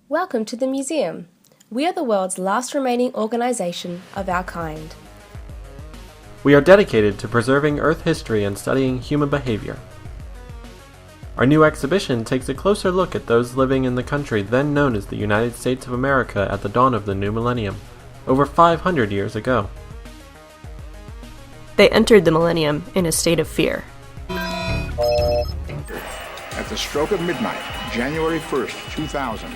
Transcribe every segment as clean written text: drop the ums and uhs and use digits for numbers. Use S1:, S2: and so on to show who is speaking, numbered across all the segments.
S1: Welcome to the Museum. We are the world's last remaining organization of our kind.
S2: We are dedicated to preserving Earth history and studying human behavior. Our new exhibition takes a closer look at those living in the country then known as the United States of America at the dawn of the new millennium, over 500 years ago.
S3: They entered the millennium in a state of fear.
S4: At the stroke of midnight, January 1st, 2000,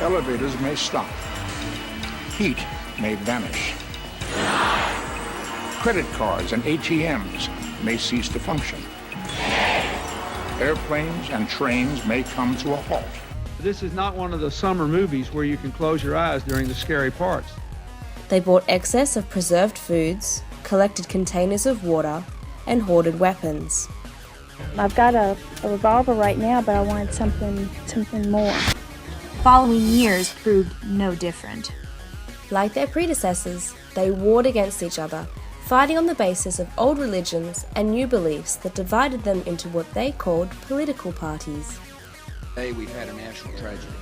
S4: elevators may stop. Heat may vanish. Credit cards and ATMs may cease to function. Airplanes and trains may come to a halt.
S5: This is not one of the summer movies where you can close your eyes during the scary parts.
S1: They bought excess of preserved foods, collected containers of water, and hoarded weapons.
S6: I've got a revolver right now, but I wanted something more.
S7: Following years proved no different.
S1: Like their predecessors, they warred against each other, fighting on the basis of old religions and new beliefs that divided them into what they called political parties.
S8: Today we've had a national tragedy.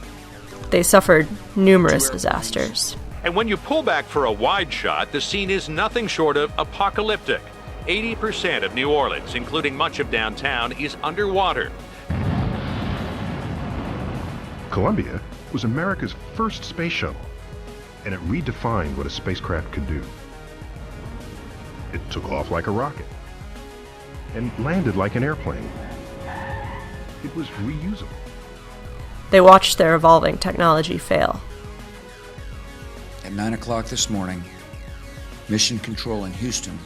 S3: They suffered numerous disasters.
S9: And when you pull back for a wide shot, the scene is nothing short of apocalyptic. 80% of New Orleans, including much of downtown, is underwater.
S10: Columbia was America's first space shuttle, and it redefined what a spacecraft could do. It took off like a rocket and landed like an airplane. It was reusable.
S3: They watched their evolving technology fail.
S8: At 9 o'clock this morning, Mission Control in Houston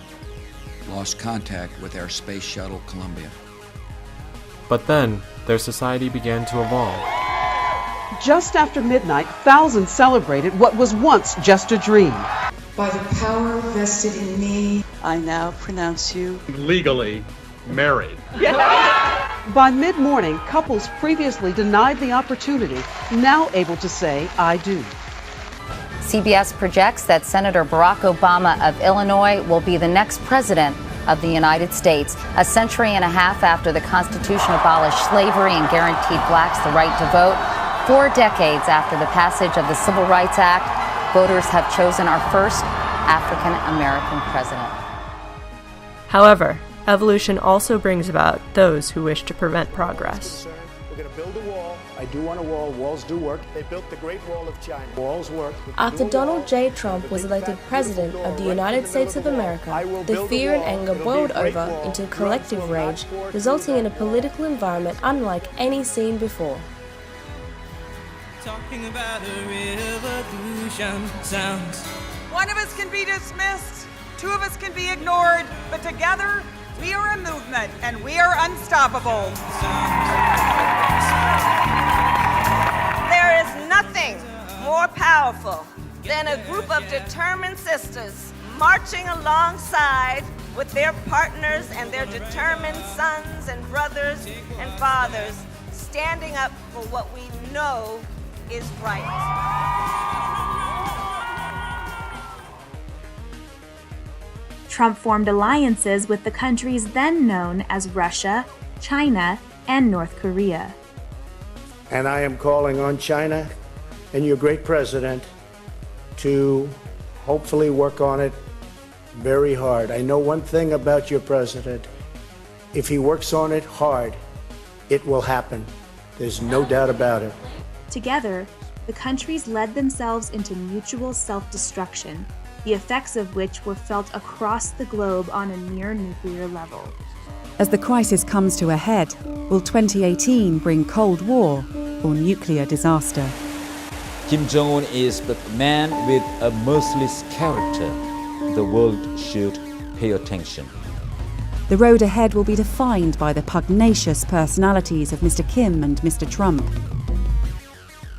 S8: lost contact with our space shuttle Columbia.
S2: But then, their society began to evolve.
S11: Just after midnight, thousands celebrated what was once just a dream.
S12: By the power vested in me,
S11: I now pronounce you
S13: legally married.
S11: By mid-morning, couples previously denied the opportunity, now able to say, I do.
S14: CBS projects that Senator Barack Obama of Illinois will be the next president of the United States. A century and a half after the Constitution abolished slavery and guaranteed blacks the right to vote, 4 decades after the passage of the Civil Rights Act, voters have chosen our first African American president.
S3: However, evolution also brings about those who wish to prevent progress.
S15: We're going to build a wall. I do want a wall. Walls do work. They built the Great Wall of China. Walls work.
S1: After Donald J. Trump was elected President of the United States of America, the fear and anger boiled over into collective rage, resulting in a political environment unlike any seen before.
S16: Talking about a revolution sounds.
S17: One of us can be dismissed, 2 of us can be ignored, but together we are a movement and we are unstoppable. There is nothing more powerful than a group of determined sisters marching alongside with their partners and their determined sons and brothers and fathers, standing up for what we know is right.
S7: Trump formed alliances with the countries then known as Russia, China, and North Korea.
S15: And I am calling on China and your great president to hopefully work on it very hard. I know one thing about your president. If he works on it hard, it will happen. There's no doubt about it.
S7: Together, the countries led themselves into mutual self-destruction, the effects of which were felt across the globe on a near-nuclear level.
S18: As the crisis comes to a head, will 2018 bring Cold War or nuclear disaster?
S19: Kim Jong-un is but a man with a merciless character. The world should pay attention.
S18: The road ahead will be defined by the pugnacious personalities of Mr. Kim and Mr. Trump.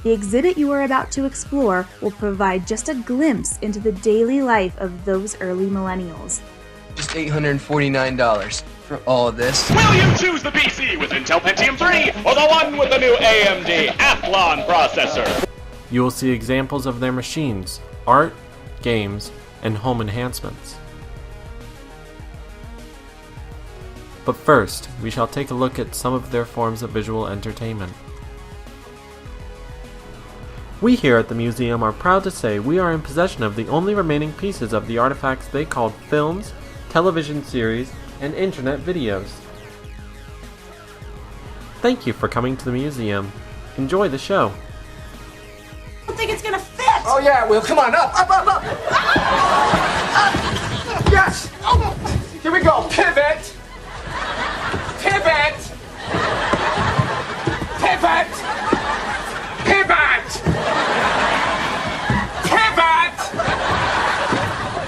S7: The exhibit you are about to explore will provide just a glimpse into the daily life of those early millennials.
S20: Just $849 for all of this.
S13: Will you choose the PC with Intel Pentium 3 or the one with the new AMD Athlon processor?
S2: You will see examples of their machines, art, games, and home enhancements. But first, we shall take a look at some of their forms of visual entertainment. We here at the museum are proud to say we are in possession of the only remaining pieces of the artifacts they called films, television series, and internet videos. Thank you for coming to the museum. Enjoy the show.
S21: I don't think it's gonna fit!
S20: Oh yeah, Will, come on, up! Yes! Here we go, pivot! Pivot! Pivot! Pivot! Pivot!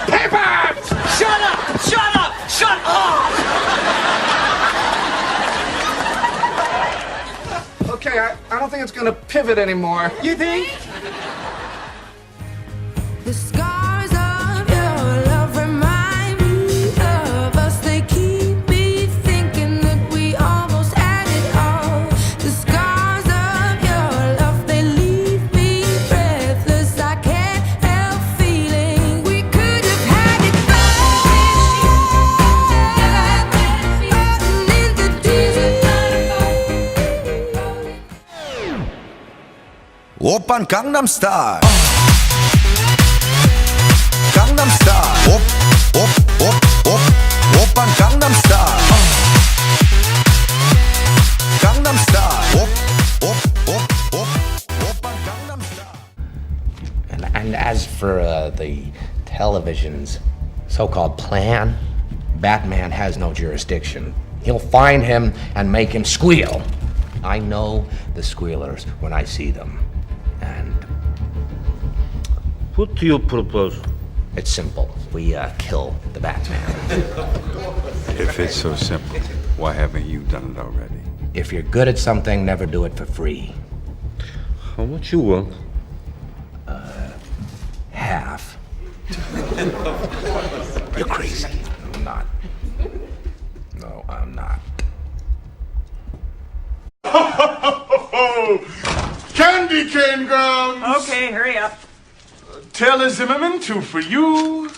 S20: Pivot!
S21: Shut up! Shut up! Shut up!
S20: Okay, I don't think it's gonna pivot anymore.
S21: You think?
S16: The scars of your love remind me of us. They keep me thinking that we almost had it all. The scars of your love, they leave me breathless. I can't help feeling we could have had it all.
S22: Oppan Gangnam Style. Gangnam Style. Oppan Gangnam Style. Gangnam Style. Oppan Gangnam Style.
S23: And as for the television's so-called plan, Batman has no jurisdiction. He'll find him and make him squeal. I know the squealers when I see them. And
S24: what do you propose?
S23: It's simple. We kill the Batman.
S25: If it's so simple, why haven't you done it already?
S23: If you're good at something, never do it for free.
S24: How much you want?
S23: Half. You're crazy. I'm not. No, I'm not.
S26: Candy cane grounds!
S21: Okay, hurry up.
S26: Taylor Zimmerman, 2 for you.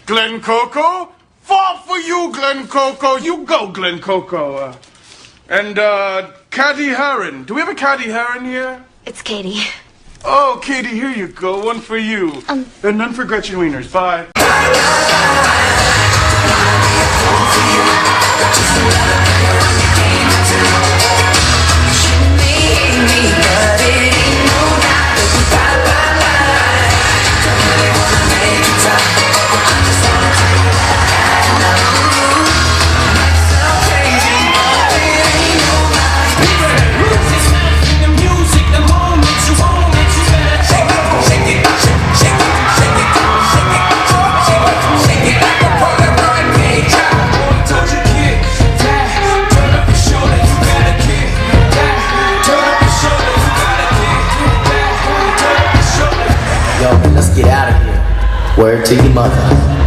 S26: Glen Coco, 4 for you, Glen Coco. You go, Glen Coco. And Caddy Heron. Do we have a Caddy Heron here?
S27: It's Katie.
S26: Oh, Katie, here you go. 1 for you. And none for Gretchen Wieners. Bye.
S23: Yo, man, let's get out of here. Word to your mother.